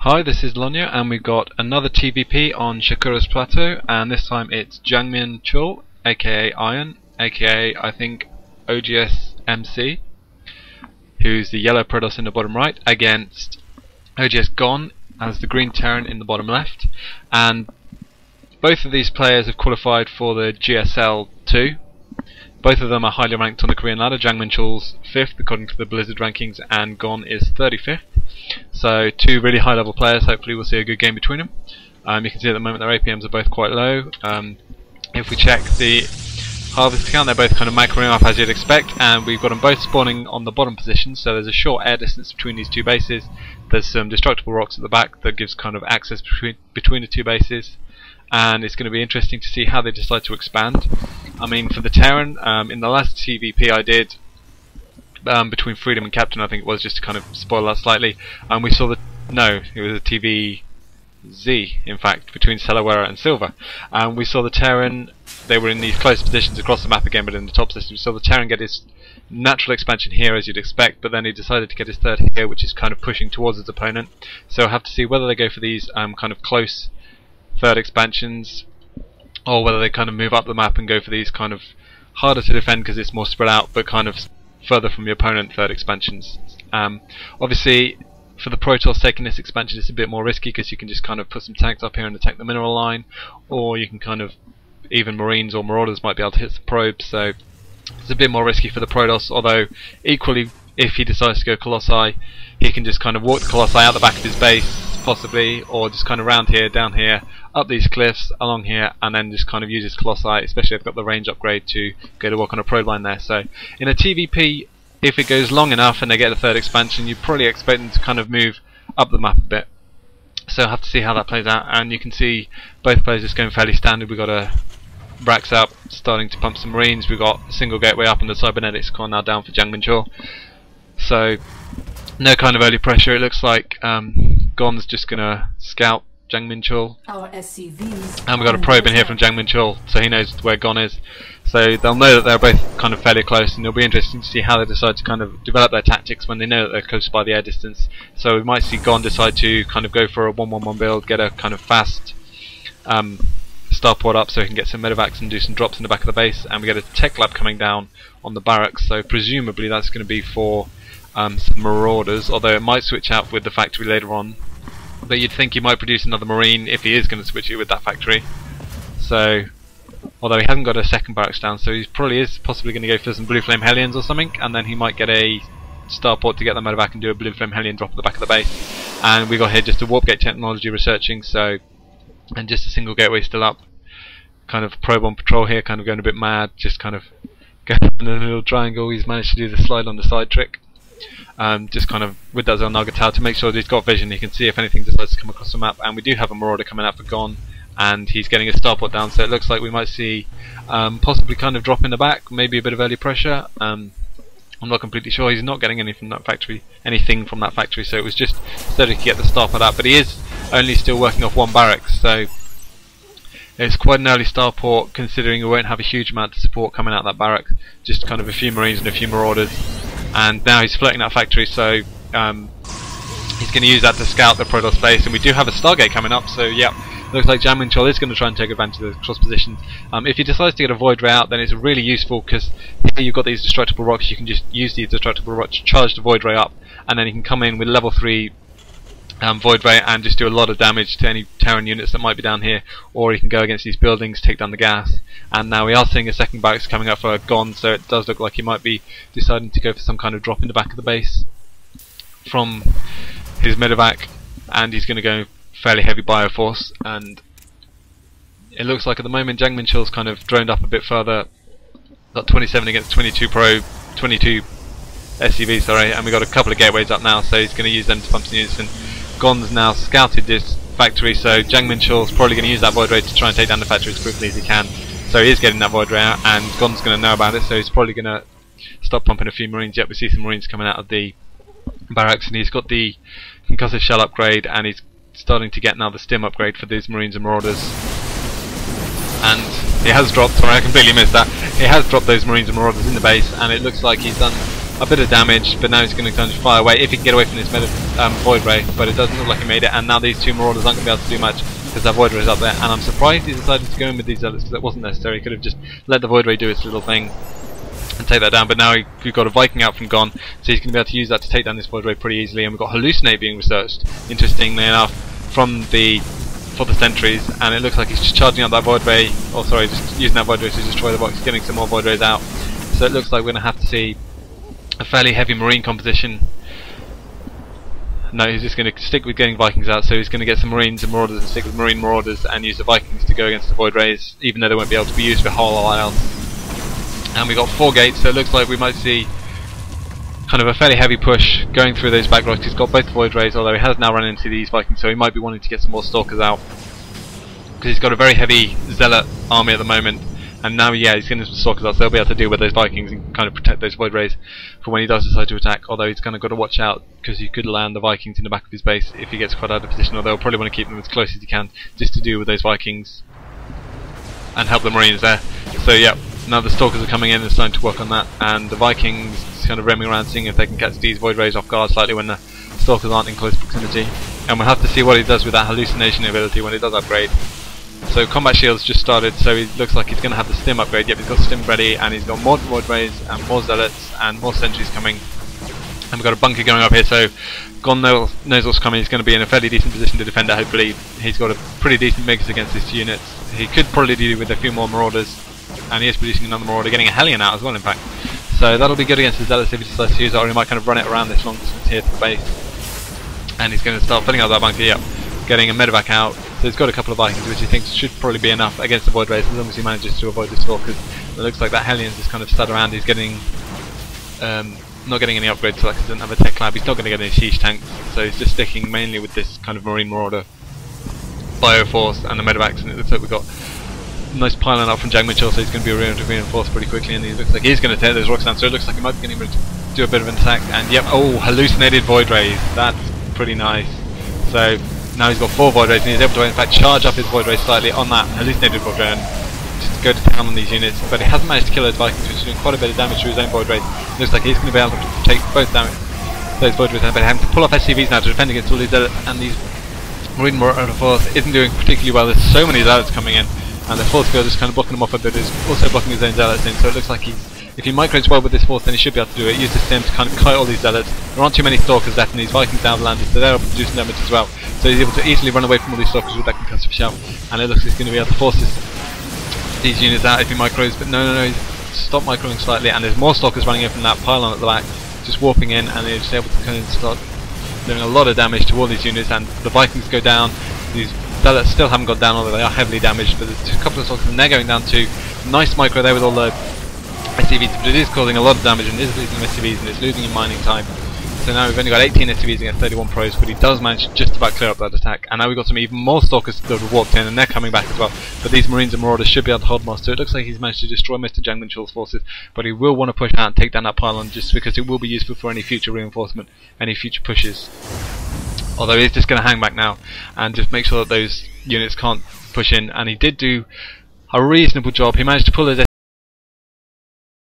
Hi, this is Lonya, and we've got another TVP on Shakuras Plateau, and this time it's JangMinChul, aka Iron, aka I think oGsMC, who's the yellow Protoss in the bottom right, against oGsGon as the green Terran in the bottom left. And both of these players have qualified for the GSL 2. Both of them are highly ranked on the Korean ladder. JangMinChul's 5th according to the Blizzard rankings, and Gon is 35th. So two really high level players. Hopefully we'll see a good game between them. You can see at the moment their APMs are both quite low. If we check the harvest count, they're both kind of macroing up as you'd expect, and we've got them both spawning on the bottom position, so there's a short air distance between these two bases. There's some destructible rocks at the back that gives kind of access between the two bases, and it's going to be interesting to see how they decide to expand. I mean, for the Terran, in the last TVP I did between Freedom and Captain, I think it was, just to kind of spoil that slightly, we saw it was a TVZ, in fact, between Selawara and Silver, and we saw the Terran. They were in these close positions across the map again, but in the top system. We saw the Terran get his natural expansion here, as you'd expect, but then he decided to get his third here, which is kind of pushing towards his opponent. So we'll have to see whether they go for these kind of close third expansions, or whether they kind of move up the map and go for these kind of harder to defend because it's more spread out, but kind of further from your opponent third expansions. Obviously, for the Protoss taking this expansion, it's a bit more risky because you can just kind of put some tanks up here and attack the mineral line, or you can kind of, even Marines or Marauders might be able to hit some probes, so it's a bit more risky for the Protoss. Although equally, if he decides to go Colossi, he can just kind of walk the Colossi out the back of his base possibly, or just kind of round here, down here, up these cliffs, along here, and then just kind of use his Colossi, especially if they've got the range upgrade to go to work on a probe line there. So in a TVP, if it goes long enough and they get a third expansion, you probably expect them to kind of move up the map a bit. So I'll have to see how that plays out, and you can see both players just going fairly standard. We've got a Brax up, starting to pump some Marines. We've got a single gateway up, and the Cybernetics core now down for JangMinChul. So no kind of early pressure. It looks like Gon's just going to scout JangMinChul, and we've got a probe in here from JangMinChul, so he knows where Gon is. So they'll know that they're both kind of fairly close, and it'll be interesting to see how they decide to kind of develop their tactics when they know that they're close by the air distance. So we might see Gon decide to kind of go for a 1-1-1 build, get a kind of fast starport up so he can get some medevacs and do some drops in the back of the base, and we get a tech lab coming down on the barracks, so presumably that's going to be for some Marauders, although it might switch out with the factory later on. But you'd think he might produce another Marine if he is going to switch it with that factory. So, although he hasn't got a second barracks down, so he probably is possibly going to go for some Blue Flame Hellions or something, and then he might get a starport to get the medevac and do a Blue Flame Hellion drop at the back of the base. And we got here just a warp gate technology researching, so, and just a single gateway still up. Kind of probe on patrol here, kind of going a bit mad, just kind of going in a little triangle. He's managed to do the slide on the side trick. Just kind of with that Zelnaga tower to make sure that he's got vision, he can see if anything decides to come across the map. And we do have a Marauder coming out for Gon, and he's getting a starport down, so it looks like we might see possibly kind of drop in the back, maybe a bit of early pressure. I'm not completely sure. He's not getting anything from that factory, so it was just so he could get the starport out. But he is only still working off one barracks, so it's quite an early starport considering we won't have a huge amount of support coming out of that barrack, just kind of a few Marines and a few Marauders. And now he's floating that factory, so he's going to use that to scout the Protoss base, and we do have a Stargate coming up, so yeah, looks like JangMinChul is going to try and take advantage of the cross positions. If he decides to get a Void Ray out, then it's really useful, because here you've got these destructible rocks. You can just use these destructible rocks to charge the Void Ray up, and then he can come in with level 3 Void Ray and just do a lot of damage to any Terran units that might be down here, or he can go against these buildings, take down the gas. And now we are seeing a second barracks coming up for Gon, so it does look like he might be deciding to go for some kind of drop in the back of the base from his medevac, and he's going to go fairly heavy bioforce. And it looks like at the moment JangMinChul's kind of droned up a bit further, got 27 against 22 SUV, sorry, and we got a couple of gateways up now, so he's going to use them to pump some units in. Gon's now scouted this factory, so JangMinChul's probably going to use that Void Ray to try and take down the factory as quickly as he can. So he is getting that Void Ray out, and Gon's going to know about it, so he's probably going to stop pumping a few Marines. Yet we see some Marines coming out of the barracks, and he's got the concussive shell upgrade, and he's starting to get now the stim upgrade for these Marines and Marauders. And he has dropped, sorry I completely missed that, he has dropped those Marines and Marauders in the base, and it looks like he's done a bit of damage, but now he's going to kind of fire away if he can get away from this Void Ray, but it doesn't look like he made it, and now these two Marauders aren't going to be able to do much because that Void Ray is up there, and I'm surprised he decided to go in with these Zealots because it wasn't necessary. He could have just let the Void Ray do its little thing and take that down, but now we've got a Viking out from Gon, so he's going to be able to use that to take down this Void Ray pretty easily, and we've got Hallucinate being researched, interestingly enough, for the sentries, and it looks like he's just charging up that Void Ray, or sorry, just using that Void Ray to destroy the box, getting some more Void Rays out, so it looks like we're going to have to see a fairly heavy Marine composition. No, he's just going to stick with getting Vikings out, so he's going to get some Marines and Marauders and stick with Marine Marauders and use the Vikings to go against the Void Rays, even though they won't be able to be used for a whole lot else. And we've got 4 gates, so it looks like we might see kind of a fairly heavy push going through those back rocks. He's got both the Void Rays, although he has now run into these Vikings, so he might be wanting to get some more Stalkers out, because he's got a very heavy Zealot army at the moment. And now, yeah, he's getting some Stalkers out, so they'll be able to deal with those Vikings and kind of protect those Void Rays for when he does decide to attack. Although he's kind of got to watch out, because he could land the Vikings in the back of his base if he gets quite out of position. Although he'll probably want to keep them as close as he can, just to deal with those Vikings and help the Marines there. So yeah, now the Stalkers are coming in and starting to work on that, and the Vikings kind of roaming around, seeing if they can catch these Void Rays off guard slightly when the Stalkers aren't in close proximity. And we'll have to see what he does with that hallucination ability when he does upgrade. So combat shields just started, so he looks like he's going to have the stim upgrade. Yep, he's got stim ready, and he's got more Void Rays and more Zealots and more sentries coming. And we've got a bunker going up here, so Gon knows what's coming. He's going to be in a fairly decent position to defend it, hopefully. He's got a pretty decent mix against these units. He could probably deal with a few more Marauders, and he is producing another Marauder, getting a Hellion out as well, in fact. So that'll be good against the Zealots if he decides to use it, or he might kind of run it around this long distance here to the base. And he's going to start filling out that bunker, yep. Getting a medevac out, so he's got a couple of Vikings which he thinks should probably be enough against the Void Rays as long as he manages to avoid the Stalkers. It looks like that Hellion's just kind of stud around. He's getting not getting any upgrades, so like he doesn't have a tech lab. He's not going to get any siege tanks, so he's just sticking mainly with this kind of Marine Marauder Bioforce and the medevacs. And it looks like we've got a nice pylon up from JangMinChul, so he's going to be reinforced pretty quickly, and he looks like he's going to tear those rocks down, so it looks like he might be getting ready to do a bit of an attack. And yep, oh, hallucinated Void Rays, that's pretty nice. So now he's got 4 Void Rays, and he's able to in fact charge up his Void Rays slightly on that hallucinated Void Ray and just go to town on these units, but he hasn't managed to kill those Vikings, which is doing quite a bit of damage to his own Void Rays. Looks like he's going to be able to take both damage, those Void Rays, but having to pull off SCVs now to defend against all these Zealots, and these Marine Marauder Force isn't doing particularly well. There's so many Zealots coming in, and the Force Field is kind of blocking them off a bit, is also blocking his own Zealots in, so it looks like if he micros well with this Force, then he should be able to do it. Use the stem to kind of kite all these Zealots. There aren't too many Stalkers left, and these Vikings now have landed, so they're able to do some damage as well. So he's able to easily run away from all these Stalkers with that concussive shell, and it looks like he's going to be able to force these units out if he micros, but no, he's stopped microing slightly, and there's more Stalkers running in from that pylon at the back, just warping in, and they're just able to kind of start doing a lot of damage to all these units, and the Vikings go down. These Zealots still haven't gone down, although they are heavily damaged, but there's a couple of Stalkers, and they're going down too. Nice micro there with all the SCVs, but it is causing a lot of damage, and it is losing SCVs, and it's losing in mining time. So now we've only got 18 SCVs against 31 pros, but he does manage to just about clear up that attack. And now we've got some even more Stalkers that have walked in, and they're coming back as well. But these Marines and Marauders should be able to hold more, so it looks like he's managed to destroy most of JangMinChul's forces, but he will want to push out and take down that pylon, just because it will be useful for any future reinforcement, any future pushes. Although he's just going to hang back now, and just make sure that those units can't push in, and he did do a reasonable job. He managed to pull those